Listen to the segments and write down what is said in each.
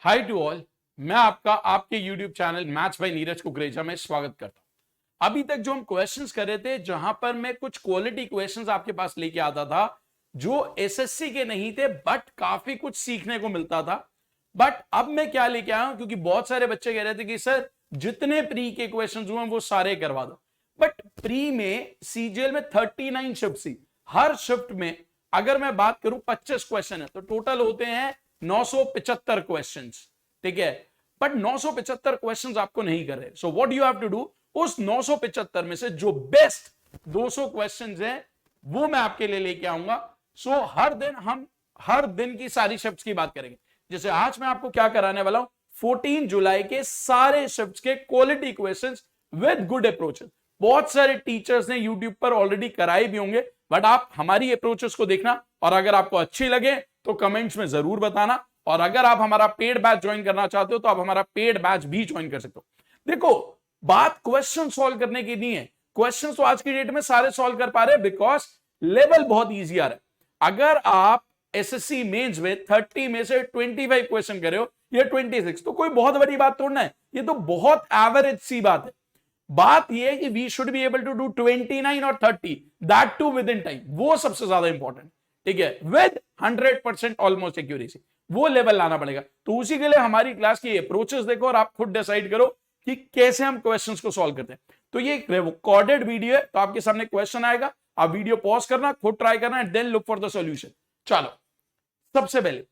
Hi to all, मैं आपका आपके YouTube channel maths by Neeraj Kukreja में स्वागत करता हूं। अभी तक जो हम क्वेश्चंस कर रहे थे, जहां पर मैं कुछ क्वालिटी क्वेश्चंस आपके पास लेके आता था जो एसएससी के नहीं थे, बट काफी कुछ सीखने को मिलता था। बट अब मैं क्या लेके आया हूं, क्योंकि बहुत सारे बच्चे कह रहे थे कि सर जितने प्री के क्वेश्चंस हुए वो सारे करवा दो। बट प्री में सीजीएल में 39 शिफ्ट थी। हर शिफ्ट में अगर मैं बात करूं 25 क्वेश्चन है, तो टोटल होते हैं 975 क्वेश्चंस। ठीक है, बट 975 क्वेश्चंस आपको नहीं कर रहे। So what you have to do, उस 975 में से जो बेस्ट 200 क्वेश्चंस हैं वो मैं आपके लिए लेके आऊंगा। सो हर दिन की सारी शिफ्ट्स की बात करेंगे। जैसे आज मैं आपको क्या कराने वाला हूं, 14 जुलाई के सारे शिफ्ट्स के quality questions with good approaches. बहुत सारे टीचर्स ने यूट्यूब पर ऑलरेडी कराए भी होंगे, बट आप हमारी अप्रोचेस को देखना, और अगर आपको अच्छी लगे तो कमेंट्स में जरूर बताना। और अगर आप हमारा पेड बैच ज्वाइन करना चाहते हो तो आप हमारा पेड बैच भी ज्वाइन कर सकते हो। देखो, बात क्वेश्चन सॉल्व करने की नहीं है। क्वेश्चन तो आज की डेट में सारे सॉल्व कर पा रहे हैं, बिकॉज लेवल बहुत इजी आ रहा है। अगर आप एसएससी मेंस में 30 में से 25 क्वेश्चन करे हो या 26, तो कोई बहुत बड़ी बात थोड़ा है, ये तो बहुत एवरेज सी बात है। बात यह है कि we should be able to do 29 और 30, that too within time. वो सबसे ज्यादा इंपॉर्टेंट, ठीक है, विद 100% ऑलमोस्ट एक्यूरेसी। वो लेवल लाना पड़ेगा। तो उसी के लिए हमारी क्लास की अप्रोचेस देखो और आप खुद डिसाइड करो कि कैसे हम क्वेश्चंस को सॉल्व करते हैं। तो ये एक रिकॉर्डेड वीडियो है, तो आपके सामने क्वेश्चन आएगा, आप वीडियो पॉज करना, खुद ट्राई करना and then look for the solution. चलो, सबसे पहले,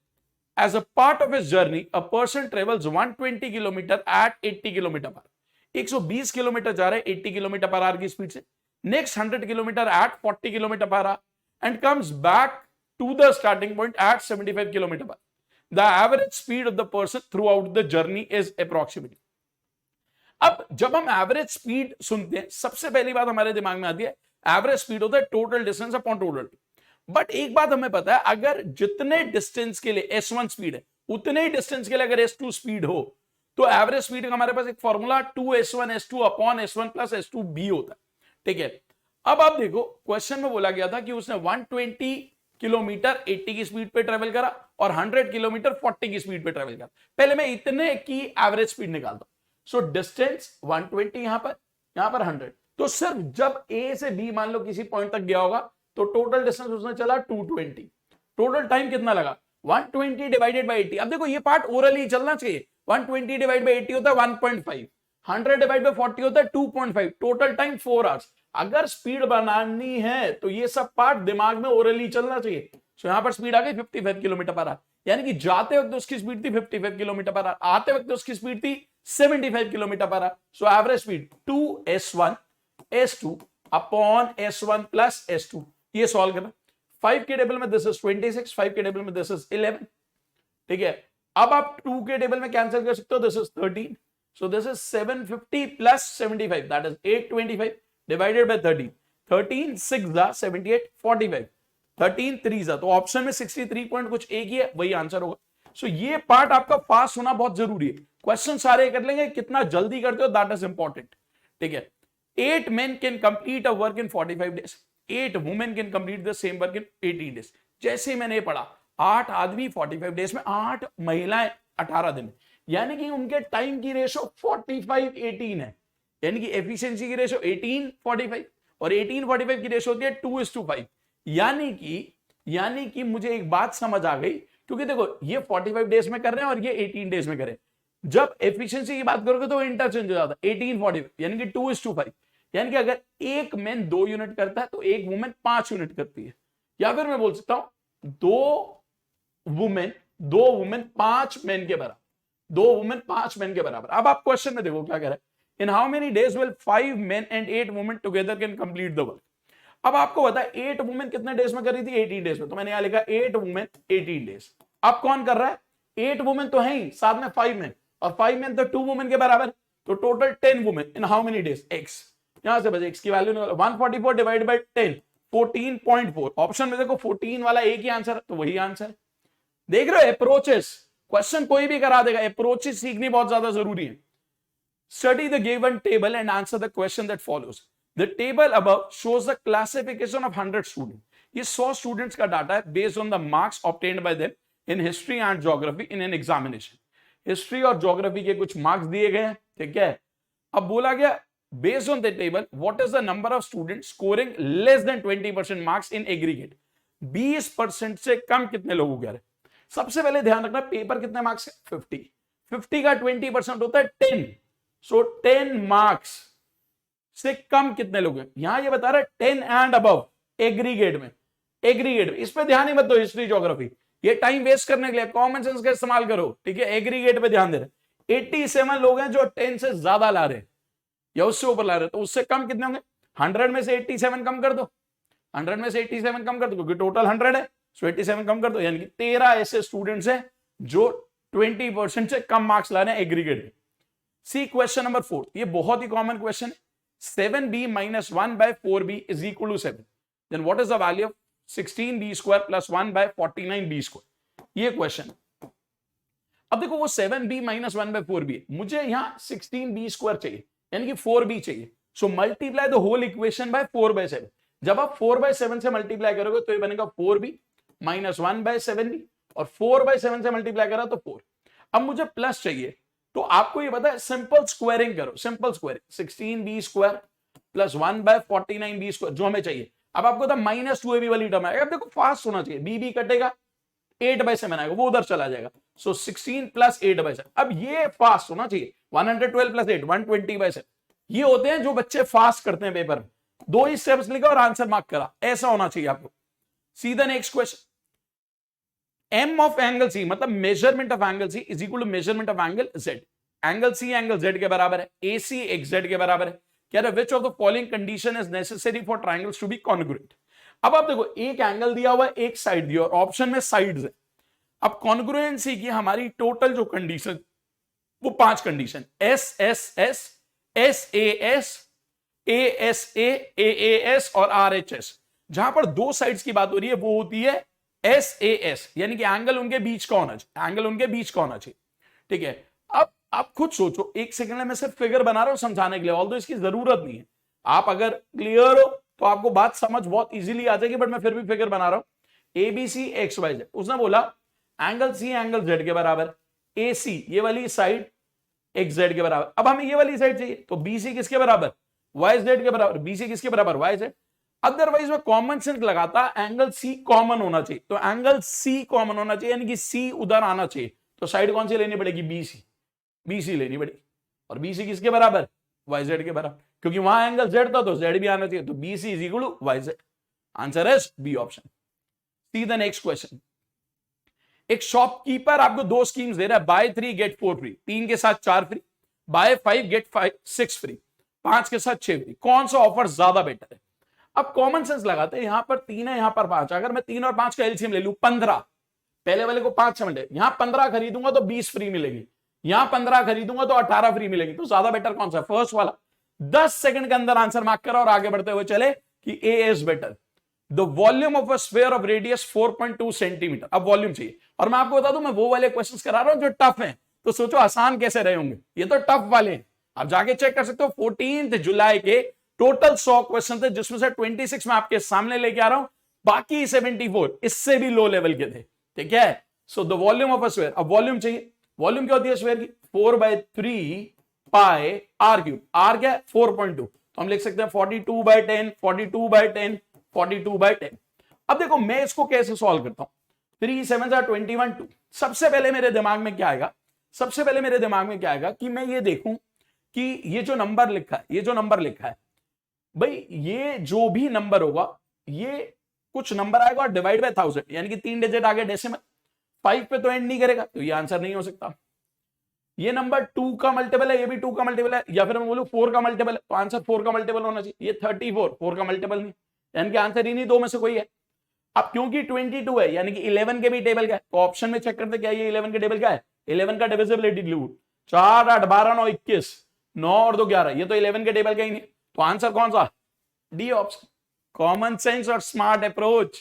as a part of his journey a person travels 120 kilometre at 80 kilometre per. 120 kilometre जा रहे हैं 80 किलोमीटर पर आवर की स्पीड से। Next 100 kilometre at 40 kilometre per hour and comes back to the starting point at 75 kilometre per. The average speed of the person throughout the journey is approximately. अब जब हम average speed सुनते हैं, सबसे पहली बात हमारे दिमाग में आती है एवरेज स्पीड होता है total distance upon total. But एक बात हमें पता है, अगर जितने डिस्टेंस के लिए S1 स्पीड है, उतने ही डिस्टेंस के लिए अगर S2 स्पीड हो, तो एवरेज स्पीड का हमारे पास एक formula 2S1 S2 upon S1 plus S2 B होता है। ठीक है, अब आप देखो, क्वेश्चन में बोला गया था कि उसने 120 किलोमीटर 80 की स्पीड पे ट्रेवल करा और 100 किलोमीटर 40 की स्पीड पे ट्रेवल करा। पहले मैं इतने की एवरेज स्पीड निकालता हूं। सो डिस्टेंस 120, यहां पर 100। तो सिर्फ जब ए से बी मान लो किसी पॉइंट तक गया होगा, तो टोटल डिस्टेंस उसने चला 220। टोटल टाइम कितना लगा, 120 डिवाइडेड बाई 80। अब देखो, ये पार्ट ओरली चलना चाहिए। 120 डिवाइड बाई 80 होता है 1.5, 100 डिवाइड बाई 40 होता है 2.5, टोटल टाइम 4 आवर्स। अगर स्पीड बनानी है तो ये सब पार्ट दिमाग में ओरली चलना चाहिए। तो यहां पर स्पीड आ गई 55 किलोमीटर पर आवर, यानी कि जाते वक्त उसकी स्पीड थी 55 किलोमीटर पर आवर, आते वक्त उसकी स्पीड थी 75 kilometre per our. So average speed 2S1 S2 upon S1 plus S2। ये सॉल्व करना। 5 के टेबल में दिस इज 26, 5 के टेबल में दिस इज 11। ठीक है, अब आप 2 के टेबल में कैंसिल कर सकते हो, this is 13। So this is 750 plus 75, that is 825 divided by 13। 13 6 78 45, 13 3 तो ऑप्शन में 63 पॉइंट कुछ एक ही है, वही आंसर होगा। सो ये पार्ट आपका पास होना बहुत जरूरी है। क्वेश्चन सारे कर लेंगे, कितना जल्दी करते हो दैट इज इंपॉर्टेंट। ठीक है, 8 men can complete a work in 45 days, 8 women can complete the same work in 18 days। जैसे मैंने ये पढ़ा, 8 आदमी 45 डेज में, 8 महिलाएं 18 दिन में, यानी कि उनके टाइम की रेशो 45-18 है। यानी कि एफिशिएंसी की रेशो 18-45 और 18-45 की रेशो होती है 2:5। यानी कि मुझे एक बात समझ आ गई, क्योंकि देखो ये 45 डेज में कर रहे हैं और ये 18 डेज में कर रहे हैं। जब एफिशिएंसी की बात करोगे तो इंटरचेंज हो जाता है 18-45, यानी कि 2:5। यानी कि अगर एक मैन 2 यूनिट करता है तो एक वुमेन 5 यूनिट करती है। या फिर मैं बोल सकता हूं 2 वुमेन 5 मैन के बराबर, 2 वुमेन 5 मैन के बराबर। अब आप क्वेश्चन में देखो क्या कह रहा है, In how many days will 5 men and 8 women together can complete the work? अब आपको पता है 8 वुमेन कितने डेज में कर रही थी, 18 डेज में। तो मैंने यहां लिखा 8 वुमेन 18 डेज। अब कौन कर रहा है, 8 वुमेन तो है ही, साथ में 5 मैन, और 5 मैन तो 2 वुमेन के बराबर। तो total 10 women in how many days, x। यहां से बचे x की वैल्यू 144 डिवाइड बाई 10, 14.4। ऑप्शन में देखो 14 वाला एक ही आंसर है, तो वही आंसर। देख रहे हो अप्रोचेस, क्वेश्चन कोई भी करा देगा, अप्रोचेस सीखनी बहुत ज्यादा जरूरी है। Study the given table and answer the question that follows. The table above shows the classification of 100 students. ये 100 students का डाटा है based on the marks obtained by them in history and geography in an examination. History और geography के कुछ marks दिए गए हैं, ठीक है। अब बोला गया based on the table what is the number of student scoring less than 20% marks in aggregate. 20% से कम कितने लोगों के रहे। सबसे पहले ध्यान रखना पेपर कितने मार्क्स है 50, 50 का 20% होता है 10, सो 10 मार्क्स से कम कितने लोग हैं। यहां ये बता रहा है 10 एंड अबव एग्रीगेट में, एग्रीगेट में इस पे ध्यान ही मत दो हिस्ट्री ज्योग्राफी, ये टाइम वेस्ट करने के लिए कॉमन सेंस का इस्तेमाल करो, ठीक है। एग्रीगेट पे ध्यान दे रहे 87 लोग हैं जो 10 से ज्यादा ला रहे या उससे ऊपर ला रहे, तो उससे कम कितने होंगे 100 में से 87 कम कर दो, 100 में से 87 कम कर दो क्योंकि टोटल 100 है, सो 87 कम कर दो, यानी कि 13 ऐसे स्टूडेंट्स हैं जो 20% से कम मार्क्स ला रहे हैं एग्रीगेट में। सी क्वेश्चन नंबर 4, ये बहुत ही कॉमन क्वेश्चन है। 7b minus 1 by 4b is equal to 7. Then what is the value of 16b square plus 1 by 49b square? ये क्वेश्चन। अब देखो वो 7b minus 1 by 4b है, मुझे यहां 16b स्क्वायर चाहिए यानी कि 4b चाहिए, so multiply the whole equation by 4 by 7। जब आप 4 by 7 से मल्टीप्लाई करोगे तो ये बनेगा 4b minus 1 by 7b, और 4 by 7 से मल्टीप्लाई करा तो 4। अब मुझे प्लस चाहिए, तो आपको ये पता है सिंपल स्क्वायरिंग करो, simple squaring 16b square plus 1 by 49b square जो हमें चाहिए। अब आपको था -2ab वाली टर्म आएगा, अब देखो फास्ट होना चाहिए, b कटेगा 8 by 7 आएगा, वो उधर चला जाएगा, सो 16 प्लस 8 by 7। अब ये फास्ट होना चाहिए, 112 प्लस 8 120 by 7। ये होते हैं जो बच्चे फास्ट करते हैं पेपर में, 2 ही स्टेप्स लिखा और आंसर मार्क करा, ऐसा होना चाहिए आपको। सीधा next question, m of angle c मतलब measurement of angle c is equal to measurement of angle z। Angle c angle z के बराबर है, AC xz के बराबर है। कह रहा है which of the following condition is necessary for triangles to be congruent. अब आप देखो एक एंगल दिया हुआ है, एक साइड दिया और ऑप्शन में साइड्स है। अब कॉन्ग्रुएंसी की हमारी टोटल जो कंडीशन वो 5 condition, S S S, S A S, A S A, S और आर एच एस। जहां पर दो साइड्स की बात हो रही है वो होती है एस ए एस, यानी कि एंगल उनके बीच का होना चाहिए, एंगल उनके बीच का होना चाहिए, ठीक है। अब आप खुद सोचो, एक सेकंड में मैं सिर्फ फिगर बना रहा हूं समझाने के लिए, ऑल्दो इसकी जरूरत नहीं है, आप अगर क्लियर हो तो आपको बात समझ बहुत इजीली आ जाएगी, बट मैं फिर भी फिगर बना रहा हूं। एबीसी एक्स वाई जेड, उसने बोला एंगल सी एंगल जेड के बराबर, ए सी ये वाली साइड एक्स जेड के बराबर। अब हमें ये वाली साइड चाहिए, तो बीसी किसके बराबर वाई जेड के बराबर, बीसी किसके बराबर वाई जेड। अदरवाइज मैं कॉमन सेंस लगाता एंगल सी कॉमन होना चाहिए, तो एंगल सी कॉमन होना चाहिए यानी कि सी उधर आना चाहिए, तो साइड कौन सी लेनी पड़ेगी बीसी, बीसी लेनी पड़ेगी। और बीसी किसके बराबर वाई जेड के बराबर, क्योंकि वहां एंगल जेड था तो जेड भी आना चाहिए, तो BC is equal to Y Z. Answer is B option. See the next question, एक शॉपकीपर आपको 2 स्कीम्स दे रहा है, बाय 3 गेट 4 फ्री, 3 के साथ 4 फ्री, बाय 5 गेट 6 फ्री, 5 के साथ 6 फ्री, कौन सा ऑफर ज्यादा बेटर है। अब कॉमन सेंस लगाते हैं, यहां पर 3 है यहां पर 5, अगर मैं 3 और 5 का एलसीएम ले लूं 15, पहले वाले को 5 से मिले, यहां 15 खरीदूंगा तो 20 फ्री मिलेगी, यहां 15 खरीदूंगा तो 18 फ्री मिलेगी, तो ज्यादा बेटर कौन सा, फर्स्ट वाला। 10 सेकंड के अंदर आंसर मार्क करा और आगे बढ़ते हुए चले कि a is better. The volume of a sphere of radius 4.2 centimetre, अब वॉल्यूम चाहिए, और मैं आपको बता दूं मैं वो वाले क्वेश्चंस करा रहा हूं जो टफ हैं, तो सोचो आसान कैसे रहे होंगे, ये तो टफ वाले हैं, आप जाके चेक कर सकते हो। 14 जुलाई के टोटल 100 क्वेश्चन थे, जिसमें से 26 मैं आपके सामने लेके आ रहा हूं, बाकी 74 इससे भी लो लेवल के थे, ठीक है। So the volume of a sphere, अब वॉल्यूम चाहिए, वॉल्यूम क्या होती है स्फीयर की 4/3 पाई आर क्यूब, आर क्या है 4.2, तो हम लिख सकते हैं 42/10, 42/10, 42/10। अब देखो मैं इसको कैसे सॉल्व करता हूं, 3 7 21 2। सबसे पहले मेरे दिमाग में क्या आएगा, सबसे पहले मेरे दिमाग में क्या आएगा कि मैं ये देखूं कि ये जो नंबर लिखा है, ये जो नंबर लिखा है भाई, ये जो भी नंबर होगा ये कुछ नंबर आएगा और डिवाइड बाय 1000, यानी कि 3 डिजिट आगे डेसिमल, 5 पे तो एंड नहीं करेगा, तो ये आंसर नहीं हो सकता। ये नंबर 2 का मल्टीपल है, ये भी 2 का मल्टीपल है, या फिर मैं बोलूं 4 का मल्टीपल है, तो आंसर 4 का मल्टीपल होना चाहिए। ये 34 4 का मल्टीपल नहीं, यानी कि आंसर ही नहीं, दो में से कोई है। अब क्योंकि 22 है यानी कि 11 के भी टेबल का है, तो ऑप्शन में चेक करते क्या ये 11 के टेबल का है, 11 का डिविजिबिलिटी लूट 4 8 12 9 21, 9 और 2 11, ये तो 11 के टेबल का ही नहीं, तो आंसर कौन सा, डी ऑप्शन। कॉमन सेंस और स्मार्ट अप्रोच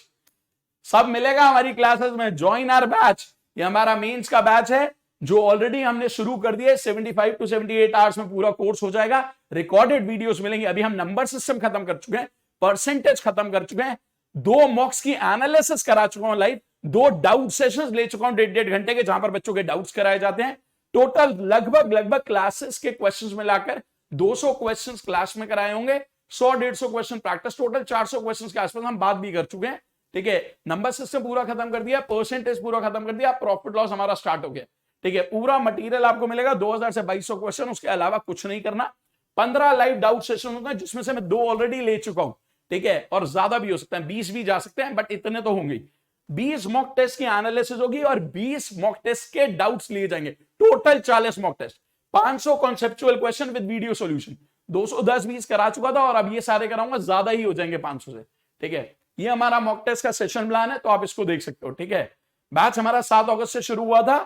सब मिलेगा हमारी क्लासेस में, ज्वाइन आवर बैच, ये हमारा मेंस का बैच है जो ऑलरेडी हमने शुरू कर दिया है, 75 to 78 आवर्स में पूरा कोर्स हो जाएगा, रिकॉर्डेड वीडियोस मिलेंगे। अभी हम नंबर सिस्टम खत्म कर चुके हैं, परसेंटेज खत्म कर चुके हैं, 2 मॉक्स की एनालिसिस करा चुका हूं लाइव, 2 डाउट सेशंस ले चुका हूं 1.5 घंटे के, जहां पर बच्चों के डाउट्स कराए जाते हैं। टोटल लगभग क्लासेस के क्वेश्चंस मिलाकर 200 क्वेश्चंस क्लास में कराए होंगे, 100-150 क्वेश्चन प्रैक्टिस, टोटल 400 क्वेश्चंस के आसपास हम बात भी कर चुके हैं। ठीक है, नंबर सिस्टम पूरा खत्म कर दिया, परसेंटेज पूरा खत्म कर दिया, प्रॉफिट लॉस हमारा स्टार्ट हो गया। ठीक है, पूरा मटेरियल आपको मिलेगा 2000 से 2200 क्वेश्चन, उसके अलावा कुछ नहीं करना। 15 लाइव डाउट सेशन होते हैं जिसमें से मैं 2 ऑलरेडी ले चुका हूं। ठीक है, और ज्यादा भी हो सकता है, 20 भी जा सकते हैं, बट इतने तो होंगे। 20 मॉक टेस्ट की एनालिसिस होगी और 20 मॉक टेस्ट के डाउट्स लिए जाएंगे, total 40 mock test, 500 conceptual question with video solution. 210-20 करा चुका था और अब ये सारे कराऊंगा, ज्यादा ही हो जाएंगे 500 से। ठीक है, ये हमारा मॉक टेस्ट का सेशन प्लान है, तो आप इसको देख सकते हो। ठीक है, बैच हमारा 7 अगस्त से शुरू हुआ था,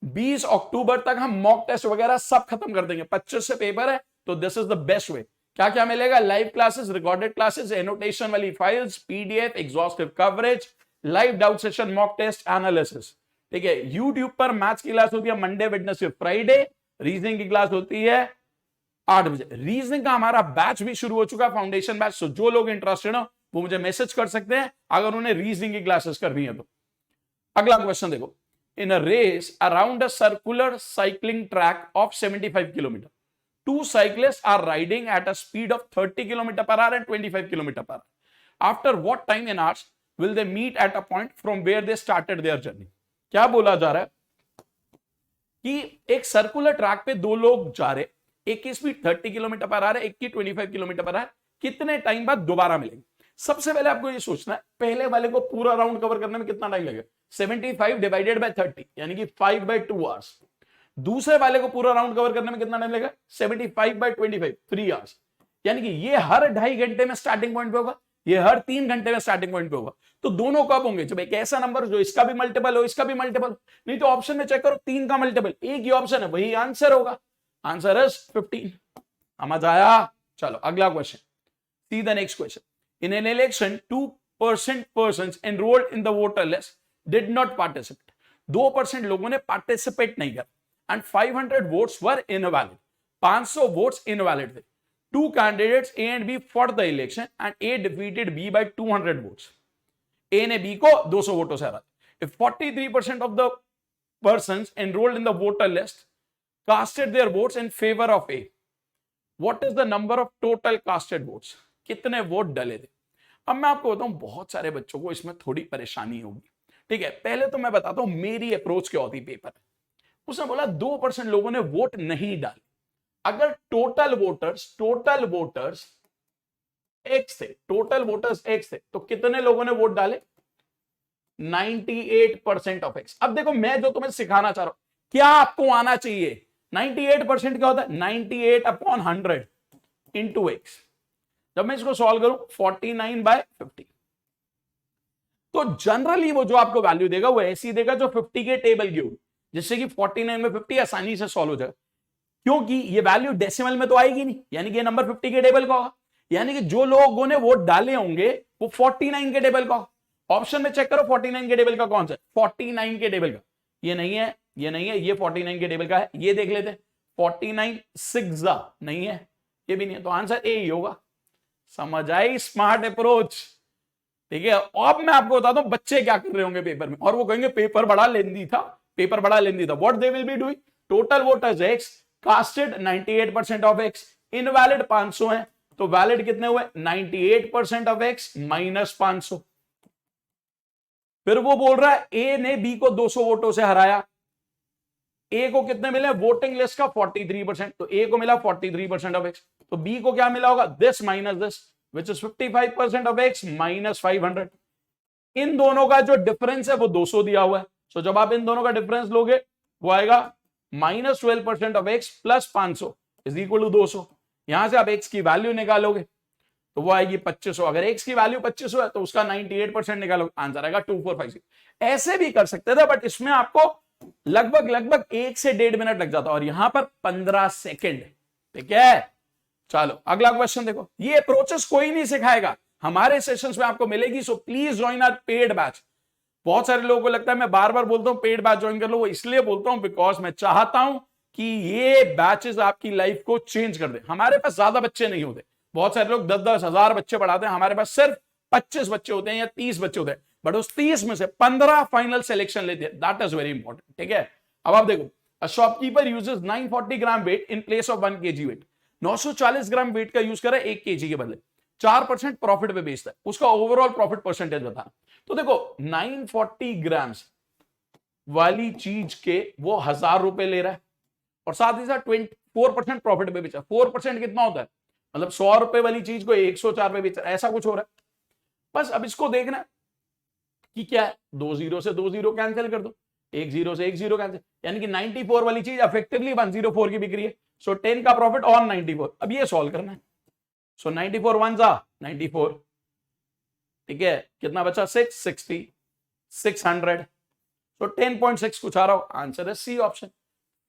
20 अक्टूबर तक हम मॉक टेस्ट वगैरह सब खत्म कर देंगे। 25 से पेपर है, तो this is the best way. क्या क्या मिलेगा? Live classes, recorded classes, annotation वाली files, PDF, exhaustive coverage, live doubt session, mock test analysis. ठीक है, यूट्यूब पर मैथ्स की क्लास होती है मंडे, वेडनेसडे, फ्राइडे। रीजनिंग की क्लास होती है 8 बजे। रीजनिंग का हमारा बैच भी शुरू हो चुका है, फाउंडेशन बैच। तो जो लोग इंटरेस्टेड हो वो मुझे मैसेज कर सकते हैं अगर उन्हें रीजनिंग की क्लासेस करनी है तो। अगला क्वेश्चन देखो, in a race around a circular cycling track of 75 kilometre, 2 cyclists are riding at a speed of 30 km per hour and 25 km per hour. After what time in hours will they meet at a point from where they started their journey? क्या बोला जा रहा है कि एक circular track पे 2 लोग जा रहे, एक की स्पीड 30 किलोमीटर पर आवर है, एक की 25 किलोमीटर पर आवर, कितने टाइम बाद दोबारा मिलेंगे? सबसे पहले आपको ये सोचना है, पहले वाले को पूरा राउंड कवर करने में कितना टाइम लगेगा? 75 डिवाइडेड बाय 30 यानी कि 5/2 आवर्स। दूसरे वाले को पूरा राउंड कवर करने में कितना टाइम लगेगा? 75/25 3 आवर्स। यानी कि ये हर 2.5 घंटे में स्टार्टिंग पॉइंट पे होगा, ये हर 3 घंटे में स्टार्टिंग पॉइंट पे होगा। तो दोनों कब होंगे? जब एक ऐसा नंबर जो इसका भी मल्टीपल हो, इसका भी मल्टीपल। नहीं तो ऑप्शन में चेक करो, 3 का मल्टीपल, एक ही ऑप्शन है, वही आंसर होगा। Answer is 15। समझ आया? चलो अगला question, C the next question. In an election 2% persons enrolled in the voter list did not participate. 2% लोगों ने पार्टिसिपेट नहीं किया and 500 votes were invalid. 500 votes invalid थे। 2 candidates A and B fought the election and A defeated B by 200 votes. A ने B को 200 वोटों से हरा। If 43% of the persons enrolled in the voter list casted their votes in favor of A, what is the number of total casted votes? कितने vote डले थे? अब मैं आपको बताऊं, बहुत सारे बच्चों को इसमें थोड़ी परेशानी होगी। ठीक है, पहले तो मैं बताता हूं मेरी अप्रोच क्या होती पेपर। उसने बोला 2% लोगों ने वोट नहीं डाले। अगर टोटल वोटर्स एक्स थे, टोटल वोटर्स एक्स थे, तो कितने लोगों ने वोट डाले? 98% ऑफ एक्स। अब देखो, मैं जो तुम्हें सिखाना चाह रहा हूं, क्या आपको आना चाहिए? 98% क्या होता है? 98/100 इंटू एक्स। जब मैं इसको सॉल्व करूं 49/50, तो जनरली वो जो आपको वैल्यू देगा वो ऐसी देगा जो 50 के टेबल की होगी, जिससे कि 49 में 50 आसानी से सॉल्व हो जाएगा। क्योंकि ये वैल्यू डेसिमल में तो आएगी नहीं, यानी कि ये नंबर 50 के टेबल का होगा। यानी कि जो लोगों ने वोट डाले होंगे वो 49 के टेबल का होगा। ऑप्शन में चेक करो 49 के टेबल का कौन सा है? 49 के टेबल का। ये नहीं है, ये नहीं है, ये 49 के टेबल का है। ये देख लेते हैं, 49 6 नहीं है, ये भी नहीं है, तो आंसर ए ही होगा। समझ आई? Smart approach. ठीक है, अब मैं आपको बताता हूं बच्चे क्या कर रहे होंगे पेपर में, और वो कहेंगे पेपर बड़ा लेंदी था, पेपर बड़ा लेंदी था। What they will be doing? Total voters x, casted 98% of x, invalid 500 है, तो वैलिड कितने हुए? 98% ऑफ एक्स माइनस 500। फिर वो बोल रहा है ए ने बी को 200 वोटों से हराया। ए को कितने मिले? वोटिंग लिस्ट का 43%, तो ए को मिला 43% ऑफ एक्स। तो बी को क्या मिला होगा? This minus this, which is 55% of x minus 500। इन दोनों का जो डिफरेंस है वो 200 दिया हुआ है। तो जब आप इन दोनों का डिफरेंस लोगे वो आएगा -12% of X plus 500 is equal to 200। यहां से आप एक्स की वैल्यू निकालोगे तो वो आएगी 2500। अगर एक्स की वैल्यू 2500 है तो उसका 98% निकालोगे, आंसर आएगा 2456। ऐसे भी कर सकते थे, बट इसमें आपको लगभग 1 से 1.5 मिनट लग जाता, और यहां पर 15 सेकेंड। ठीक है, चलो अगला क्वेश्चन देखो। ये अप्रोचेस कोई नहीं सिखाएगा, हमारे सेशंस में आपको मिलेगी। So please join our paid batch. बहुत सारे लोगों को लगता है मैं बार बार बोलता हूं पेड बैच ज्वाइन कर लो, वो इसलिए बोलता हूं बिकॉज मैं चाहता हूं कि ये बैचेस आपकी लाइफ को चेंज कर दे। हमारे पास ज्यादा बच्चे नहीं होते, बहुत सारे लोग 10-10 हजार बच्चे पढ़ाते हैं, हमारे पास सिर्फ 25 बच्चे होते हैं या 30 बच्चे होते हैं, बट उस 30 में से 15 फाइनल सिलेक्शन लेते हैं। That is very important. ठीक है, अब आप देखो A shopkeeper uses 940 gram weight in place of 1 kg weight. 940 gram weight का यूज कर रहा है 1 kg के बदले, 4% प्रॉफिट पे बेचता है, उसका ओवरऑल प्रॉफिट परसेंटेज बता। तो देखो 940 ग्राम्स वाली चीज के वो 1000 रुपए ले रहा है और साथ ही साथ 24% प्रॉफिट पे बेचा। 4% कितना होता है, मतलब 100 रुपए वाली चीज को 104 पे बेचा, ऐसा कुछ हो रहा है। बस अब इसको देखना कि क्या है, 2 जीरो से 2 जीरो कैंसिल कर दो, 1 जीरो से 1 जीरो कैंसिल, यानी कि 94 वाली चीज इफेक्टिवली 104 की बिक रही है। सो 10 का प्रॉफिट ऑन 94। अब ये सॉल्व करना है। सो 94 वन जा 94, ठीक है, कितना बचा 660, 600। तो 10.6 कुछ आ रहा हो, आंसर है सी ऑप्शन।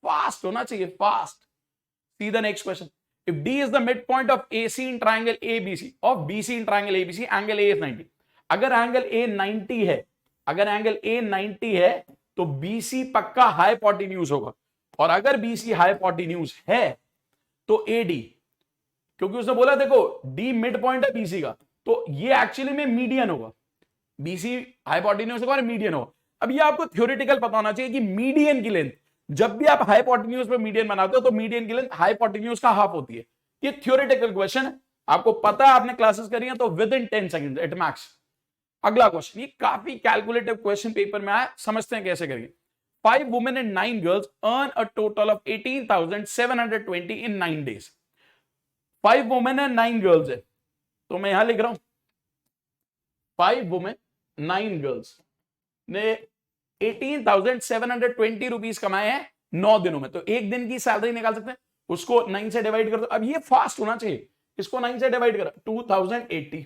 फास्ट होना चाहिए, fast. C the next question. If D is the mid point of AC in triangle ABC of BC in triangle ABC, angle A is 90। अगर एंगल A 90 है, अगर एंगल A 90 है तो BC पक्का hypotenuse होगा, और अगर BC हाइपोटेन्यूज है तो AD, क्योंकि उसने बोला देखो D मिड पॉइंट है BC का, तो ये एक्चुअली में मीडियन होगा। BC हाइपोटेन्यूज होगा और मीडियन होगा। अब ये आपको थ्योरेटिकल पता होना चाहिए कि मीडियन की लेंथ, जब भी आप हाइपोटेन्यूज पे मीडियन बनाते हो तो मीडियन की लेंथ हाइपोटेन्यूज का हाफ होती है। ये थ्योरेटिकल क्वेश्चन है, आपको पता है, आपने क्लासेस करी है, तो with in 10 second at max. अगला क्वेश्चन, ये काफी कैलकुलेटिव क्वेश्चन पेपर में आया, समझते हैं कैसे करेंगे। 5 women and 9 girls earn a total of 18,720 in 9 days। 5 women and 9 girls है, तो मैं यहां लिख रहा हूं 5 वुमेन 9 गर्ल्स ने 18,720 रुपीज कमाए हैं 9 दिनों में। तो एक दिन की सैलरी निकाल सकते हैं, उसको 9 से डिवाइड कर दो। अब ये फास्ट होना चाहिए, इसको 9 से डिवाइड करा 2080।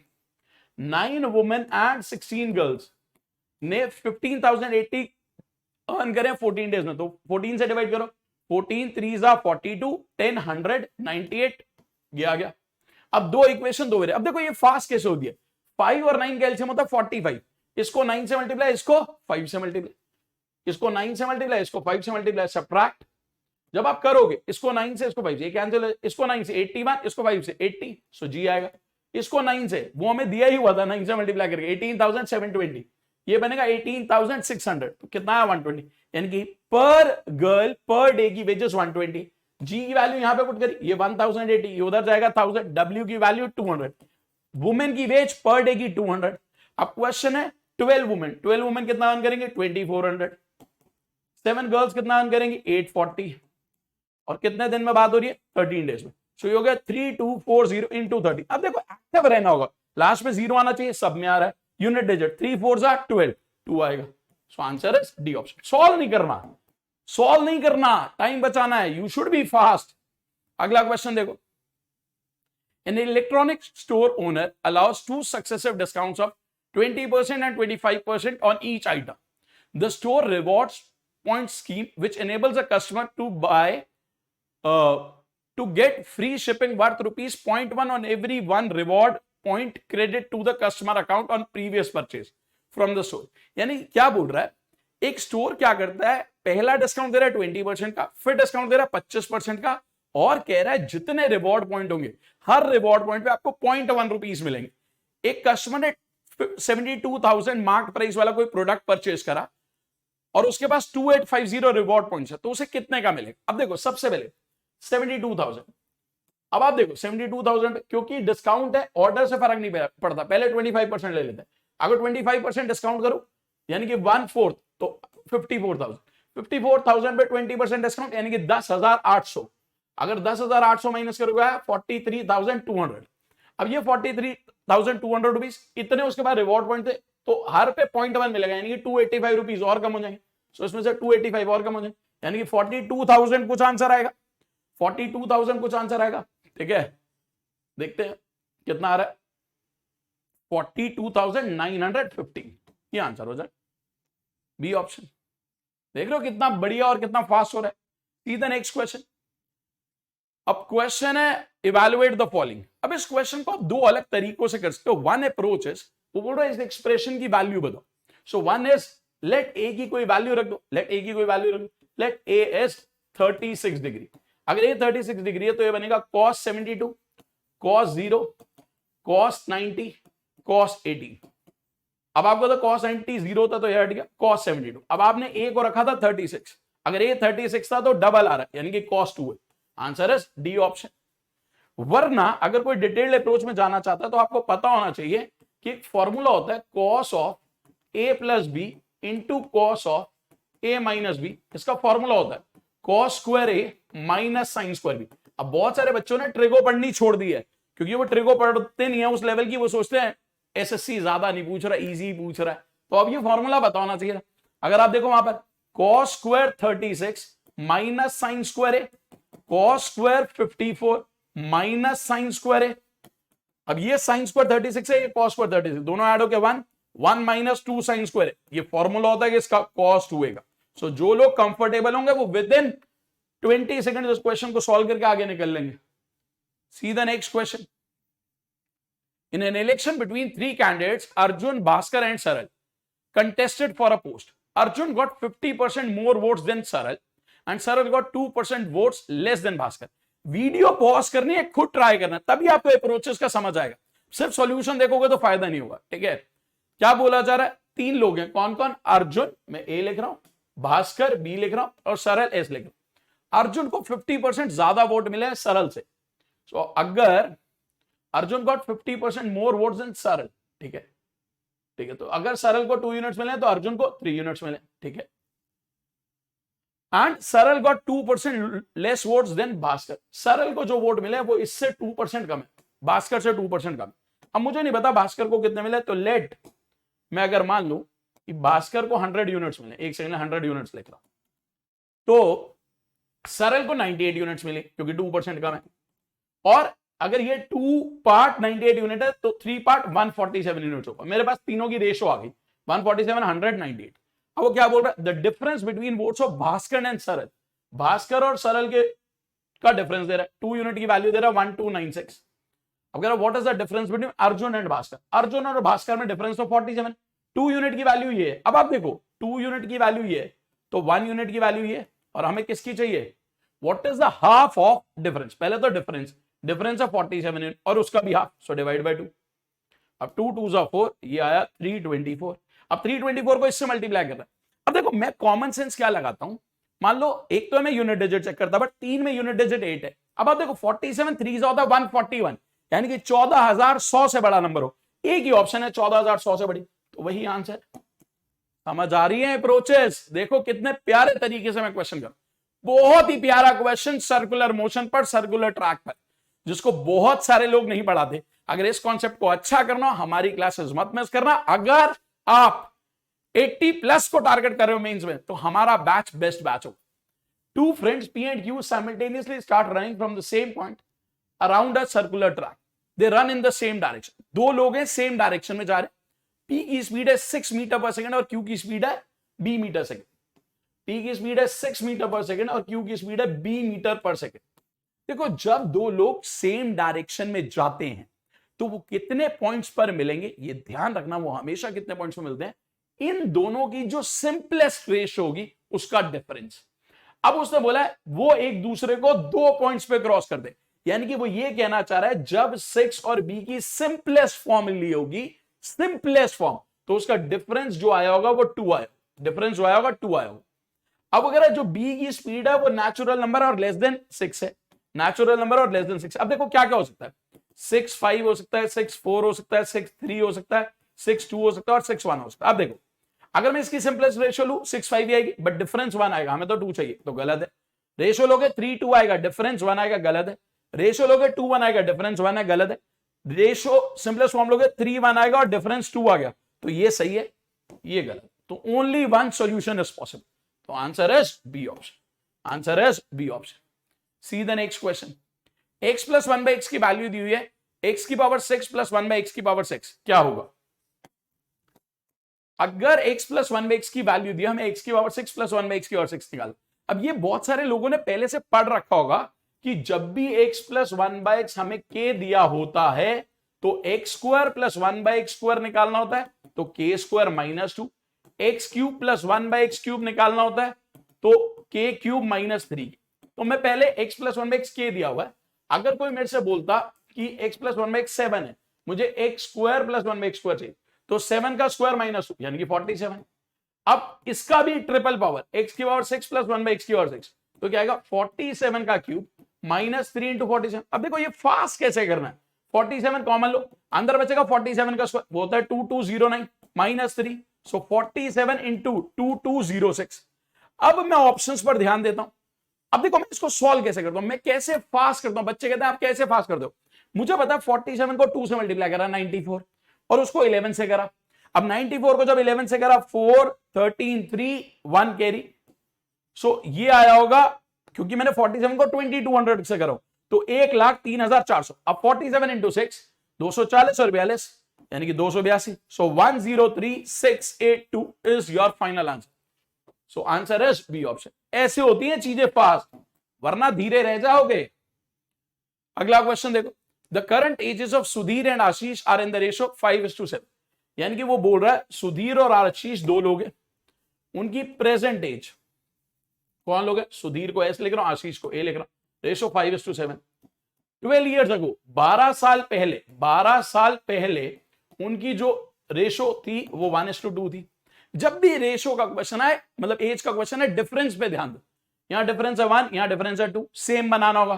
9 वुमेन एंड 16 गर्ल्स ने 15,080 अर्न करें 14 डेज में, तो 14 से डिवाइड करो, 14 3 जा 42, 10 100 98, ये आ गया। अब दो इक्वेशन दो। अब देखो ये फास्ट कैसे होती है, 5 और 9 का एलसीएम होता है 45, इसको 9 से मल्टीप्लाई, इसको 5 से मल्टीप्लाई, इसको 9 से मल्टीप्लाई, इसको 5 से मल्टीप्लाई, सब्ट्रैक्ट। जब आप करोगे इसको 9 से, इसको 5 से कैंसिल, इसको 9 से 81, इसको 5 से 80, सो जी आएगा। इसको 9 से, वो हमें दिया ही हुआ था 9 से मल्टीप्लाई करके 18,720, ये बनेगा 18,600, तो कितना है 120, यानी कि पर गर्ल पर डे की वेजेस 120। जी की वैल्यू यहां पे पुट करी, ये 1080, ये उधर जाएगा 1000, डब्ल्यू की वैल्यू 200, वुमेन की वेज पर डे की 200। अब क्वेश्चन है 12 वुमेन कितना अर्न करेंगे 2400, 7 गर्ल्स कितना अर्न करेंगे 840, और कितने दिन में बात हो रही है 13 डेज में। सो ये हो गया 3240 into 30। अब देखो एक्टिव रहना होगा, लास्ट में 0 आना चाहिए, सब में आ रहा है यूनिट डिजिट, 3 4 12, 2 आएगा। सो answer is D option. Solve नहीं करना, सॉल्व नहीं करना, टाइम बचाना है, यू शुड बी फास्ट। अगला क्वेश्चन देखो। An electronic store owner allows 2 successive discounts of 20% and 25% on each item. The store rewards point scheme which enables a customer to buy to get free shipping worth rupees 0.1 on every 1 reward point credit to the customer account on previous purchase from the store। यानी क्या बोल रहा है, एक store क्या करता है, पहला डिस्काउंट दे रहा है 20% का, फिर डिस्काउंट दे रहा है 25% का, और कह रहा है जितने रिवॉर्ड पॉइंट होंगे हर रिवॉर्ड पॉइंट पे आपको 0.1 रुपीज मिलेंगे। एक कस्टमर ने 72,000 मार्क प्राइस वाला कोई प्रोडक्ट परचेज करा और उसके पास 2850 रिवॉर्ड पॉइंट्स है, तो उसे कितने का मिलेगा। अब देखो सबसे पहले 72,000, अब आप देखो 72,000 क्योंकि डिस्काउंट है, ऑर्डर से फर्क नहीं पड़ता, पहले 25% ले लेते हैं। अगर 25% डिस्काउंट करो यानी कि 1/4, तो 54,000, 54,000 पे 20% डिस्काउंट यानी कि 10,800। अगर 10,800 माइनस करोगे 43,200। अब ये 43,200 रुपीज इतने उसके बाद रिवॉर्ड पॉइंट थे, तो हर पे 0.1 मिलेगा, यानी कि 285 रुपीज और कम हो जाएंगे। सो इसमें से 285 और कम हो जाएंगे, यानी कि 42,000 कुछ आंसर आएगा, 42,000 कुछ आंसर आएगा। ठीक है, देखते हैं कितना आ रहा है, 42,915, ये आंसर हो जाए बी ऑप्शन। देख रहे हो कितना बढ़िया और कितना फास्ट हो रहा है। See the next question. अब क्वेश्चन है इवैल्यूएट द फॉलोइंग। अब इस क्वेश्चन को आप दो अलग तरीकों से कर सकते हो। वन अप्रोच इज, वो बोल रहा है इस एक्सप्रेशन की वैल्यू बताओ। सो वन इज लेट ए की कोई वैल्यू रख दो, लेट ए की कोई वैल्यू रख दो, लेट ए इज 36 डिग्री। अगर ए 36 डिग्री है तो ये बनेगा cos 72, cos 0, cos 90, cos 80। अब आपको तो cos 90 0 होता तो ये हट गया cos 72। अब आपने ए को रखा था 36, अगर a 36 था तो डबल आ रहा है, यानी कि cos 2 है। Answer is D option. वरना अगर कोई डिटेल्ड अप्रोच में जाना चाहता है तो आपको पता होना चाहिए कि एक फॉर्मूला होता है cos of a plus B into cos of a minus B. इसका फॉर्मूला होता है cos square a minus sine square B. अब बहुत सारे बच्चों ने ट्रिगो पढ़नी छोड़ दी है, क्योंकि वो ट्रिगो पढ़ते नहीं है उस लेवल की, वो सोचते हैं एसएससी ज्यादा नहीं पूछ रहा, इजी पूछ रहा है। तो अब ये फॉर्मूला बताना चाहिए। अगर आप देखो वहां पर cos square 36 minus sine square A, cos square 54 minus sine square A. अब ये साइन स्क्वायर 36 है, ये cos स्क्वायर 36, दोनों ऐड होकर 1 माइनस 2 साइन स्क्वायर है। ये फॉर्मूला होता है कि इसका cos 2 का। सो जो लोग कंफर्टेबल होंगे वो विद इन 20 सेकंड इस क्वेश्चन को सॉल्व करके आगे निकल लेंगे। सी the next question. In an election between three candidates, Arjun, Bhaskar and Saral contested for a post. Arjun got 50% more votes than Saral and Saral got 2% votes less than Bhaskar. Video pause करनी है, खुद try करना, तभी आपको approaches का समझ आएगा। सिर्फ सॉल्यूशन देखोगे तो फायदा नहीं होगा। ठीक है, क्या बोला जा रहा है? तीन लोग हैं, कौन कौन? अर्जुन, मैं ए लिख रहा हूं, भास्कर बी लिख रहा हूं और सरल एस लिख रहा हूं। अर्जुन को 50% ज्यादा वोट मिले हैं सरल से। तो अगर Arjun got 50% more votes than Saral, ठीक है, ठीक है, तो अगर सरल को 2 यूनिट्स मिले तो अर्जुन को 3 यूनिट्स मिले, ठीक है। And Saral got 2% less votes than Bhaskar. Saral को जो वोट मिले वो इससे 2% कम है, भास्कर से 2% कम है। अब मुझे नहीं पता भास्कर को कितने मिले, तो लेट मैं अगर मान लू कि भास्कर को 100 यूनिट्स मिले, एक सेकंड 100 यूनिट्स लिख रहा हूं, तो सरल को 98 यूनिट्स मिले क्योंकि 2% कम है। और अगर ये 2 पार्ट 98 यूनिट है तो 3 पार्ट 147 यूनिट होगा। मेरे पास तीनों की रेशो आ गई 147 100 98। अब वो क्या बोल रहा है? The difference between votes of Bhaskar and सरल। भास्कर और सरल के का डिफरेंस दे रहा है, 2 यूनिट की वैल्यू दे रहा है 1296। अब कह रहा है what is the difference between Arjun and Bhaskar. Arjun और भास्कर में डिफरेंस तो 47, 2 यूनिट की वैल्यू ये है। अब आप देखो 2 यूनिट की वैल्यू ये है तो 1 यूनिट की वैल्यू ये, और हमें किसकी चाहिए? What is the half of difference. पहले तो डिफरेंस है 47 यूनिट और उसका भी हाफ, सो डिवाइड बाय 2। अब 2 2 4, ये आया 324। अब 324 को इससे मल्टीप्लाई कर रहा है। अब देखो मैं कॉमन सेंस क्या लगाता हूं, मान लो एक तो मैं यूनिट डिजिट चेक करता, बट 3 में यूनिट डिजिट 8 है। अब आप देखो 47 3 होता है 141, यानी कि 14100 से बड़ा नंबर हो। एक ही ऑप्शन है 14100 से बड़ी, तो वही आंसर। समझ आ रही है अप्रोचेस? देखो कितने प्यारे तरीके से मैं क्वेश्चन कर, बहुत ही प्यारा क्वेश्चन, सर्कुलर मोशन पर, सर्कुलर ट्रैक पर, जिसको बहुत सारे लोग नहीं पढ़ाते। अगर इस कॉन्सेप्ट को अच्छा करना, हमारी क्लासेस मत मिस करना। अगर आप 80 प्लस को टारगेट कर रहे हो मेंस में, तो हमारा बैच बेस्ट बैच हो। Two friends P and Q simultaneously start running from the same point around a circular track. They run in the same direction. दो लोग हैं सेम डायरेक्शन में जा रहे हैं। P की स्पीड है 6 मीटर पर सेकंड और Q की स्पीड है B मीटर सेकंड। P की स्पीड है 6 मीटर पर सेकंड और Q की स्पीड है B मीटर पर सेकंड। देखो जब दो लोग सेम डायरेक्शन में जाते हैं तो वो कितने पॉइंट्स पर मिलेंगे, ये ध्यान रखना, वो हमेशा कितने पॉइंट्स पर मिलते हैं, इन दोनों की जो सिंपलेस्ट रेशियो होगी उसका डिफरेंस। अब उसने बोला है वो एक दूसरे को 2 पॉइंट्स पे क्रॉस कर दे, यानी कि वो ये कहना चाह रहा है जब 6 और B की सिंपलेस्ट फॉर्म ली होगी, सिंपलेस्ट फॉर्म, तो उसका डिफरेंस जो आया होगा वो 2 आया, डिफरेंस जो आया होगा 2 आया होगा। अब अगर जो B की स्पीड है वो नेचुरल नंबर और लेस देन 6 है, नेचुरल नंबर और लेस देन 6। अब देखो क्या क्या हो सकता है, 6 5 हो सकता है, 6 4 हो सकता है, 6 3 हो सकता है, 6 2 हो सकता है और 6 1 हो सकता है। अब देखो अगर मैं इसकी सिंपलेस्ट रेशियो लू 6 5 आएगी, बट डिफरेंस 1 आएगा, हमें तो 2 चाहिए, तो गलत है। रेशियो लोगे 3 2 आएगा, डिफरेंस 1 आएगा, गलत है। रेशियो लोगे 2 1 आएगा, डिफरेंस 1 है, गलत है। रेशियो सिंपलेस्ट फॉर्म लोगे 3 1 आएगा और डिफरेंस 2 आ गया, तो ये सही है, ये गलत। तो only one solution is possible, तो answer is B option, answer is B option. See the next question. x plus 1/x की वैल्यू दी हुई है, x की पावर 6 प्लस 1/x की पावर 6, क्या होगा? अगर x प्लस 1/x की वैल्यू दी, हमें x की पावर 6 प्लस 1/x की और 6 निकाल। अब ये बहुत सारे लोगों ने पहले से पढ़ रखा होगा कि जब भी x प्लस 1/x हमें k दिया होता है तो x square plus 1/x square निकालना होता है, तो k square minus 2। x cube plus 1/x cube निकालना होता है तो k क्यूब माइनस 3। तो मैं पहले x प्लस 1/x k दिया हुआ है। अगर कोई मेरे से बोलता कि x प्लस 1/x 7 है, मुझे x square plus 1/x square चाहिए, तो 7 का स्क्वायर माइनस 2 यानी कि 47। अब इसका भी ट्रिपल पावर, x की पावर 6 प्लस 1 बाई x की पावर 6, तो क्या आएगा 47 का क्यूब माइनस 3 इंटू 47। अब देखो ये फास्ट कैसे करना है, 47 कॉमन लो, अंदर बचेगा 47 का स्क्वायर, वो होता है 2209 माइनस 3, सो 47 इंटू 2206। अब मैं ऑप्शंस पर ध्यान देता हूं। अब देखो मैं इसको सॉल्व कैसे करता हूं, मैं कैसे फास्ट करता हूं। बच्चे कहते हैं आप कैसे फास्ट करते हो, मुझे पता है 47 को 2 से मल्टीप्लाई करा 94 और उसको 11 से करा। अब 94 को जब 11 से करा 4 13 3 1 कैरी, सो ये आया होगा, क्योंकि मैंने 47 को 2200 से करा, तो 1,03,400। अब 47 इंटू 6 240 और 42 यानी कि 282, so 103682 is your final answer. So answer is B option. ऐसे होती हैं चीजें फास्ट, वरना धीरे रह जाओगे। अगला क्वेश्चन देखो, the current ages of Sudhir and Ashish are in the ratio 5:7, यानी कि वो बोल रहा है सुधीर और आशीष दो लोग हैं, उनकी प्रेजेंट एज, कौन लोग है, सुधीर को एस लिख रहा हूं, आशीष को ए लिख रहा हूं, रेशियो 5:7। 12 ईयर्स अगो, 12 साल पहले उनकी जो रेशो थी वो 1:2 थी। जब भी रेशो का क्वेश्चन आए, मतलब एज का क्वेश्चन है, डिफरेंस पे ध्यान दो। यहां डिफरेंस है 1, यहां डिफरेंस है 2, सेम बनाना होगा।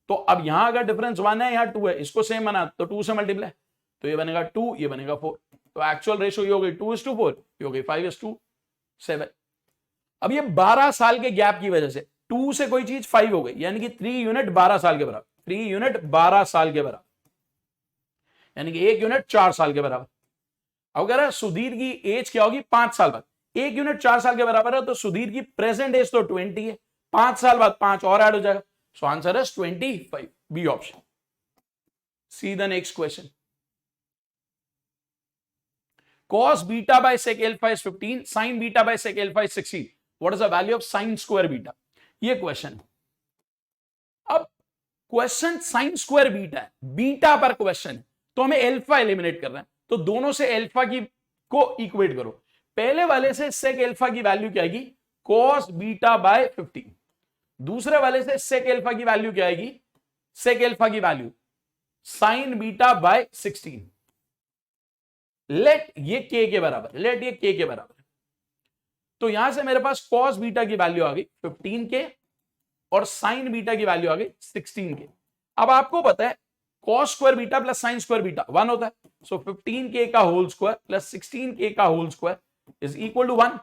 तो अब यहां अगर डिफरेंस 1 है, यहां 2 है, इसको सेम बना तो 2 से मल्टीप्लाई, तो ये बनेगा 2, ये बनेगा 4। तो एक्चुअल रेशो ये हो गई 2:4, ये हो गई 5:7। अब ये 12 साल के गैप की वजह से 2 से कोई चीज 5 हो गई, यानी कि 3 यूनिट 12 साल के बराबर, 3 यूनिट 12 साल के बराबर, यानी कि 1 यूनिट 4 साल के बराबर। अगर सुधीर की एज क्या होगी 5 साल बाद, 1 यूनिट 4 साल के बराबर है, तो सुधीर की प्रेजेंट एज तो 20 है, 5 साल बाद 5 और ऐड हो जाएगा, so answer is 25, B option. See the next question, cos beta by sec alpha is 15, sin beta by sec alpha is 16, what is the value of sin square beta? ये question है। अब question sin square beta है, beta पर question है, तो हमें alpha eliminate करना है, तो दोनों से अल्फा की को इक्वेट करो। पहले वाले से sec अल्फा की वैल्यू क्या आएगी, cos बीटा बाय 15, दूसरे वाले से sec अल्फा की वैल्यू क्या आएगी, sec अल्फा की value sin beta by 16। Let ये k के बराबर, लेट ये k के बराबर, तो यहां से मेरे पास cos बीटा की वैल्यू आ गई 15k और sin बीटा की वैल्यू आ गई 16k। अब आपको पता है cos square beta plus sin square beta 1 होता है, सो 15k का होल स्क्वायर प्लस 16k का whole square is equal to 1।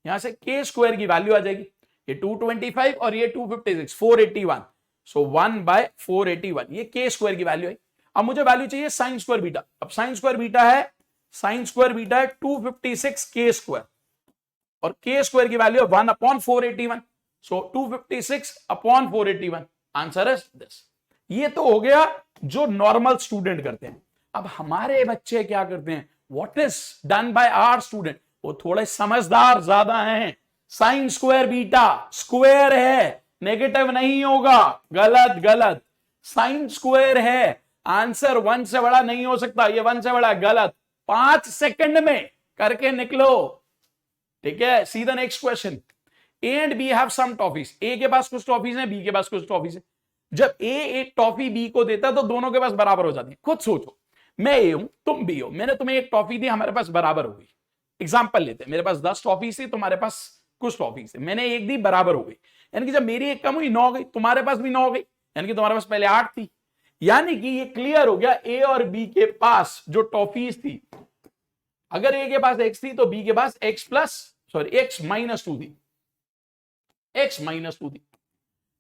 यहां से k स्क्वायर की वैल्यू आ जाएगी, ये 225 और ये 256, 481, सो 1/481, ये k स्क्वायर की वैल्यू है। अब मुझे वैल्यू चाहिए sin स्क्वायर बीटा। अब sin स्क्वायर बीटा है, साइन स्क्वायर बीटा है 256 के स्क्वायर, और के स्क्वायर की वैल्यू है 1/481, सो 256/481, आंसर इज दिस। ये तो हो गया जो नॉर्मल स्टूडेंट करते हैं। अब हमारे बच्चे क्या करते हैं, what is done by our student, वो थोड़े समझदार ज्यादा हैं। साइन स्क्वायर बीटा स्क्वायर है, नेगेटिव नहीं होगा, गलत गलत, साइन स्क्वायर है, आंसर 1 से बड़ा नहीं हो सकता, ये 1 से बड़ा, गलत। 5 सेकंड में करके निकलो, ठीक है। See the next question, A and B have some toffees, A के पास कुछ टॉफीज हैं, बी के पास कुछ टॉफीज हैं। जब ए एक टॉफी बी को देता है तो दोनों के पास बराबर हो जाती है। खुद सोचो, मैं ए हूं तुम बी हो, मैंने तुम्हें एक टॉफी दी, हमारे पास बराबर हो गई। एग्जाम्पल लेते हैं, मेरे पास 10 टॉफीज थी, तुम्हारे पास कुछ टॉफीज थी, मैंने एक दी, बराबर हो गई, यानी कि जब मेरी एक कम हुई 9 हो गई, तुम्हारे पास भी 9 हो गई, यानी कि तुम्हारे पास पहले 8 थी। यानी कि ये क्लियर हो गया, ए और बी के पास जो टॉफीज थी, अगर ए के पास x थी तो बी के पास x -2 थी, x -2 थी।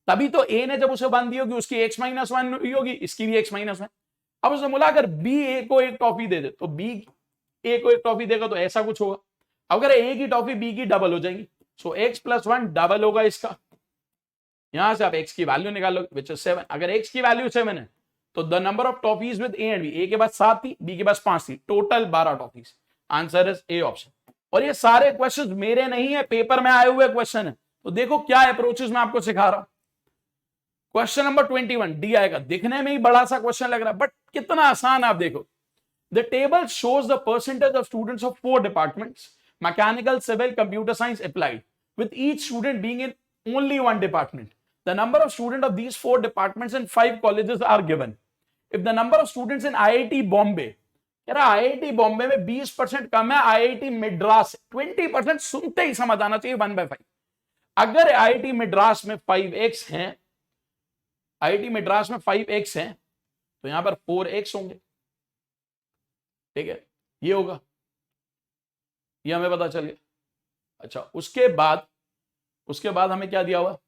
तभी तो ए ने जब उसे बांध दी होगी उसकी x -1 हुई होगी, इसकी भी x -1। अब उसे बोला अगर बी ए को एक टॉफी दे दे तो बी ए को एक टॉफी देगा तो ऐसा कुछ होगा। अगर ए की टॉफी बी की डबल हो जाएगी, सो x +1 डबल होगा इसका। यहां से आप x की वैल्यू निकालो, विच इज 7। अगर x की वैल्यू 7 है तो the number of toffees with A and B, A के पास 7 थी, बी के पास 5 थी, total 12 toffees. Answer is A option. और ये सारे क्वेश्चंस मेरे नहीं है, पेपर में आए हुए क्वेश्चन है। तो देखो क्या अप्रोचेस मैं आपको सिखा रहा हूं। क्वेश्चन नंबर 21 डी आएगा, दिखने में ही बड़ा सा क्वेश्चन लग रहा है बट कितना आसान आप देखो। The table shows the percentage of students of 4 departments, mechanical, civil, computer science, applied, with each student being in only one department. The number of students of these 4 departments and 5 colleges are given. If the number of students in IIT Bombay, कह रहा IIT Bombay में 20% कम है IIT Madras 20%, सुनते ही समझ आना चाहिए 1/5। अगर IIT Madras में 5x है, आईआईटी मद्रास में 5x है तो यहां पर 4x होंगे, ठीक है, ये होगा, ये हमें पता चल गया। अच्छा, उसके बाद हमें क्या दिया हुआ,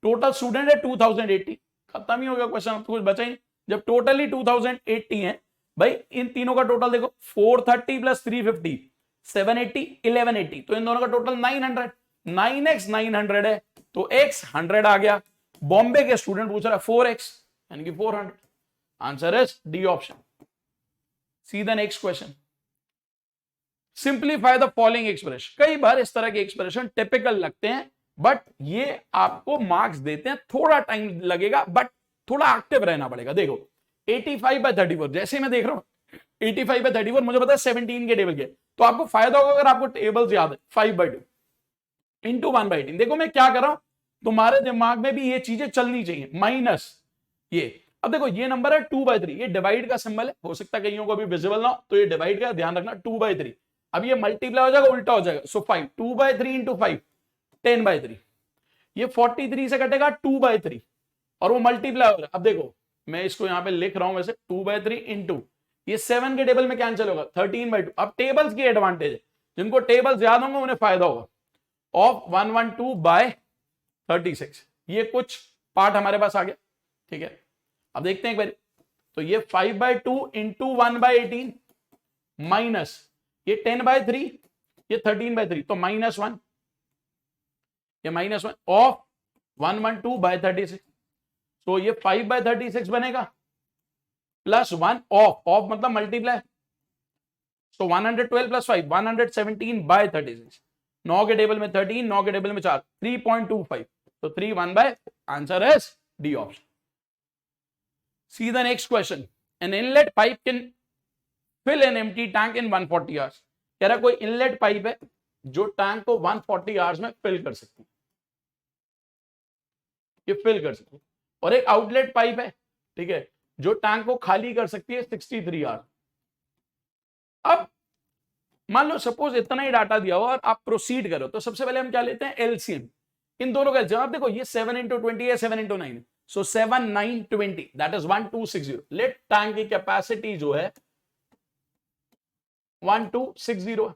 टोटल स्टूडेंट है 2080, खत्म ही हो गया क्वेश्चन, तो कुछ बचा ही नहीं। जब टोटली 2080 है भाई, इन तीनों का टोटल देखो 430 प्लस 350 780 1180, तो इन दोनों का टोटल 900, 9x 900 है तो x 100 आ गया। बॉम्बे के स्टूडेंट पूछ रहा है 4x यानी कि 400, answer is D option. See the next question, simplify the following expression. कई बार इस तरह के एक्सप्रेशन टिपिकल लगते हैं बट ये आपको मार्क्स देते हैं, थोड़ा टाइम लगेगा बट थोड़ा एक्टिव रहना पड़ेगा। देखो 85/34, जैसे मैं देख रहा हूं 85/34, मुझे पता है 17 के टेबल के, तो आपको फायदा होगा अगर आपको टेबल्स याद है। 5/2 इंटू 1/18, देखो मैं क्या कर रहा हूं, तुम्हारे दिमाग में भी ये चीजें चलनी चाहिए। माइनस ये, अब देखो ये नंबर है 2/3, ये डिवाइड का सिंबल है, हो सकता है कईयों को अभी विजिबल ना हो, तो ये डिवाइड का ध्यान रखना 2/3। अब ये मल्टीप्लाई हो जाएगा, उल्टा हो जाएगा, सो 5 2/3 इंटू 5 10/3, ये 43 से कटेगा 2/3 और वो मल्टीप्लाई हो रहा है। अब देखो मैं इसको यहां पे लिख रहा हूं वैसे 2/3 इंटू ये 7 के टेबल में कैंसिल होगा 13/2। अब टेबल्स की एडवांटेज है, जिनको टेबल्स याद होंगे उन्हें फायदा होगा, ऑफ 112/36, ये कुछ पार्ट हमारे पास आ गया, ठीक है। अब देखते हैं एक बार, तो ये 5/2 इंटू 1/18 माइनस ये 10/3, ये 13/3, तो -1, ये -1 ऑफ 112/36, तो ये 5/36 बनेगा प्लस 1 ऑफ मतलब मल्टीप्लाई, तो 112 प्लस 5 117/36, 9 के टेबल में 13, 9 के टेबल में 4 3.25, तो 3 1/, answer is D option. See the next question. An inlet pipe can fill an empty tank in 140 hours. कह रहा कोई इनलेट पाइप है जो टैंक को 140 आवर्स में फिल कर सकती है, ये फिल कर सकती है, और एक आउटलेट पाइप है, ठीक है, जो टैंक को खाली कर सकती है 63 आवर्स। अब मान लो सपोज इतना ही डाटा दिया हो और आप प्रोसीड करो, तो सबसे पहले हम क्या लेते हैं, एलसीएम। इन दोनों का जवाब देखो, ये 7 × 20 है, 7 × 9 है, सो 7 9 20 दैट इज 1260। लेट टैंक की कैपेसिटी जो है 1260 है,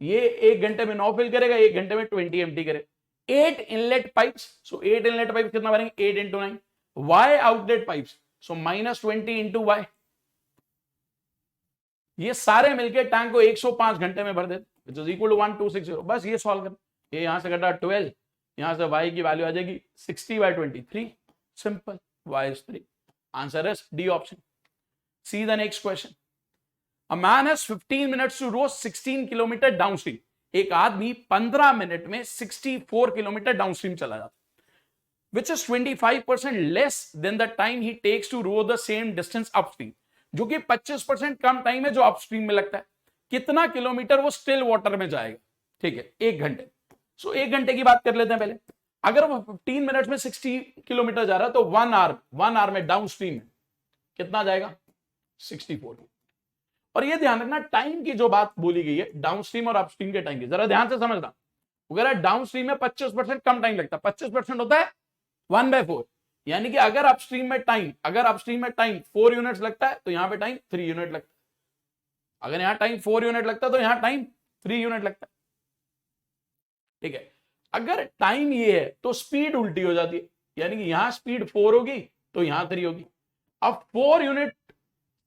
ये 1 घंटे में 9 फिल करेगा, 1 घंटे में 20 एम्प्टी करेगा। 8 इनलेट पाइप्स, सो 8 इनलेट पाइप कितना भरेंगे, 8 × 9। y आउटलेट पाइप्स, सो -20 इंटू y, ये सारे मिलकर टैंक को 105 घंटे में भर देते, विच इज इक्वल टू 1260। बस ये सॉल्व कर, ये यहां से घटा 12, यहां से y की वैल्यू आ जाएगी 60/23, simple, y is 3, answer is D option. See the next question, a man has 15 minutes to row 16 kilometre downstream. एक आदमी 15 मिनट में 64 किलोमीटर डाउनस्ट्रीम चला जाता, which is 25% less than the time he takes to row the same distance upstream, जो कि 25% कम time है जो upstream में लगता है। कितना किलोमीटर वो स्टिल वाटर में जाएगा, ठीक है, 1 घंटे। सो 1 घंटे की बात कर लेते हैं पहले, अगर वो 15 मिनट में 60 किलोमीटर जा रहा है तो 1 आवर में डाउन स्ट्रीम में कितना जाएगा, 64। और ये ध्यान रखना, टाइम की जो बात बोली गई है डाउन स्ट्रीम और अपस्ट्रीम के टाइम की, जरा ध्यान से समझना। अगर डाउन स्ट्रीम में 25% कम टाइम लगता है, 25% होता है 1/4, यानी कि अगर अपस्ट्रीम में टाइम 4 यूनिट्स लगता है तो यहां पे टाइम 3 यूनिट लगता है। अगर यहां टाइम 4 यूनिट लगता है तो यहां टाइम 3 यूनिट लगता है, ठीक है। अगर टाइम ये है तो स्पीड उल्टी हो जाती है, यानी कि यहां स्पीड 4 होगी तो यहां 3 होगी। अब 4 यूनिट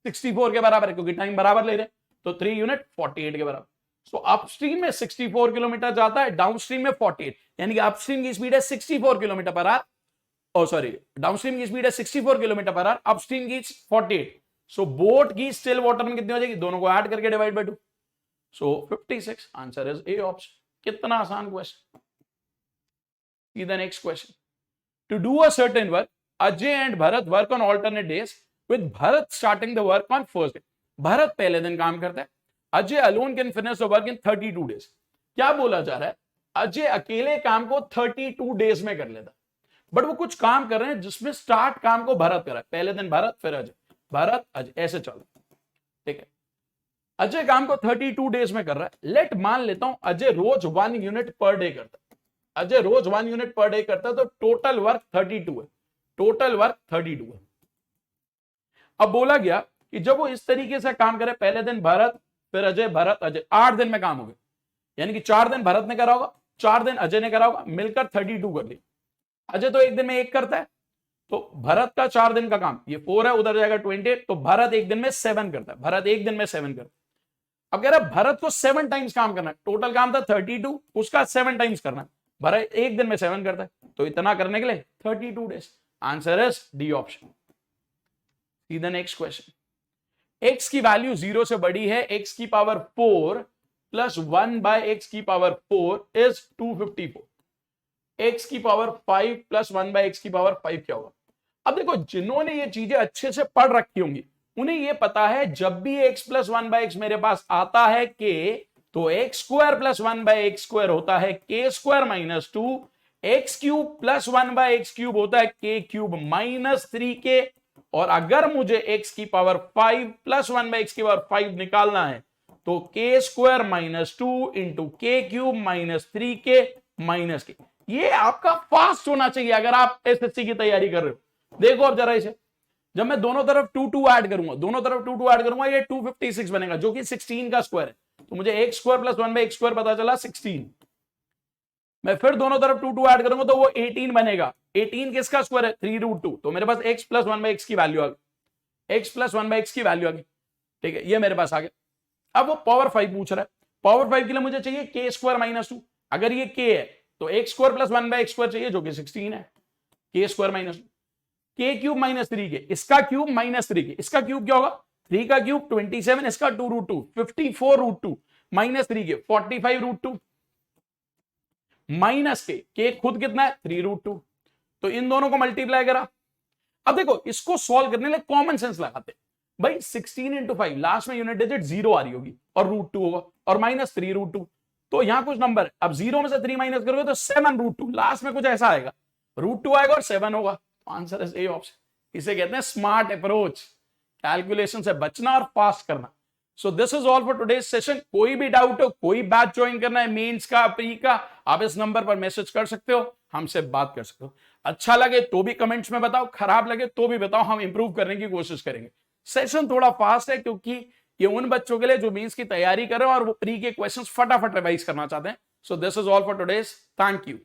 64 के बराबर है क्योंकि टाइम बराबर ले रहे हैं, तो 3 यूनिट 48 के बराबर। सो अपस्ट्रीम में 64 किलोमीटर जाता है, डाउनस्ट्रीम में 48, यानी कि अपस्ट्रीम की स्पीड है 64 किलोमीटर पर आवर, डाउनस्ट्रीम की स्पीड है 64 किलोमीटर पर आवर, अपस्ट्रीम की 48। सो बोट की स्टिल वाटर में कितनी हो जाएगी, दोनों को ऐड करके divide by 2, so 56, answer is A option. कितना आसान question. See the next question. To do a certain work, Ajay and Bharat work on alternate days, with Bharat starting the work on first day. Bharat पहले दिन काम करता है, Ajay alone can finish the work in 32 days. क्या बोला जा रहा है, अजय अकेले काम को 32 डेज में कर लेता, बट वो कुछ काम कर रहे हैं जिसमें स्टार्ट काम को भरत कर रहा है, पहले दिन भरत फिर अजय। भरत अजय, ऐसे चलो, ठीक है। अजय काम को 32 डेज में कर रहा है। लेट मान लेता हूं अजय रोज 1 यूनिट पर डे करता है, अजय रोज 1 यूनिट पर डे करता है, तो टोटल वर्क 32 है, टोटल वर्क 32 है। अब बोला गया कि जब वो इस तरीके से काम करे, पहले दिन भरत फिर अजय भरत अजय, 8 दिन में काम हो गया, यानी कि 4 दिन भरत ने करा होगा, 4 दिन अजय ने करा होगा, मिलकर 32 कर लिया। अजय तो एक दिन में एक करता है, तो भरत का 4 दिन का काम, ये 4 है, उधर जाएगा 28, तो भरत एक दिन में 7 करता है, भरत एक दिन में 7 करता है। अब कह रहा है भरत को 7 टाइम्स काम करना है, टोटल काम था 32, उसका 7 टाइम्स करना है, भरत एक दिन में 7 करता है, तो इतना करने के लिए 32 days. Answer is D option. See the next question. x की वैल्यू 0 से बड़ी है, x की पावर 4 प्लस 1 बाय एक्स की पावर 4 इज 254, x की पावर 5 प्लस 1 बाय एक्स की पावर 5 क्या होगा? अब देखो, जिन्होंने ये चीजें अच्छे से पढ़ रखी होंगी उन्हें ये पता है जब भी x प्लस 1 बाय एक्स मेरे पास आता है k, तो x square plus 1 by x square होता है k square minus 2, x cube plus 1 by x cube होता है k क्यूब माइनस 3k, और अगर मुझे x की पावर 5 प्लस 1 बाय एक्स की पावर 5 निकालना है तो k स्क्वायर माइनस 2 इंटू के क्यूब माइनस 3k माइनस के। ये आपका फास्ट होना चाहिए अगर आप एसएससी की तैयारी कर रहे हो। देखो अब जरा इसे, जब मैं दोनों तरफ 2 ऐड करूंगा, दोनों तरफ 2 ऐड करूंगा, ये 256 बनेगा जो कि 16 का स्क्वायर है, तो मुझे x square plus 1 by x square पता चला 16। मैं फिर दोनों तरफ 2 ऐड करूंगा तो वो 18 बनेगा, 18 किसका स्क्वायर है 3√2, तो मेरे पास x प्लस 1 बाय एक्स की वैल्यू आ गई, x प्लस 1 बाय एक्स की वैल्यू आ गई, ठीक है, ये मेरे पास आ गया। अब वो पावर 5 पूछ रहा है, पावर 5 के लिए मुझे चाहिए k स्क्वायर माइनस 2, अगर ये k है तो x square plus 1 by x square चाहिए जो कि 16 है, k square minus 2, k cube minus 3k, इसका क्यूब माइनस 3k, इसका क्यूब क्या होगा 3 का क्यूब 27, इसका 2√2 54√2 माइनस 3k 45√2 माइनस के खुद कितना है 3√2, तो इन दोनों को मल्टीप्लाई करा। अब देखो इसको सॉल्व करने के लिए कॉमन सेंस लगाते, भाई 16 इंटू 5 लास्ट में यूनिट डिजिट 0 आ रही होगी और √2 होगा और माइनस 3√2, तो यहां कुछ नंबर है, अब 0 में से 3 माइनस करोगे तो 7√2, लास्ट में कुछ ऐसा आएगा, √2 आएगा और 7 होगा, आंसर इज ए ऑप्शन। इसे कहते हैं स्मार्ट अप्रोच, कैलकुलेशन से बचना और फास्ट करना। So this is all for today's session. कोई भी डाउट हो, कोई बैच ज्वाइन करना है मेंस का प्री का, आप इस नंबर पर मैसेज कर सकते हो, हमसे बात कर सकते हो। अच्छा लगे तो भी कमेंट्स में बताओ, खराब लगे तो भी बताओ, हम इंप्रूव करने की कोशिश करेंगे। सेशन थोड़ा फास्ट है क्योंकि ये उन बच्चों के लिए जो मेंस की तैयारी कर रहे हो और वो प्री के क्वेश्चंस फटाफट रिवाइज करना चाहते हैं। So this is all for today's, thank you.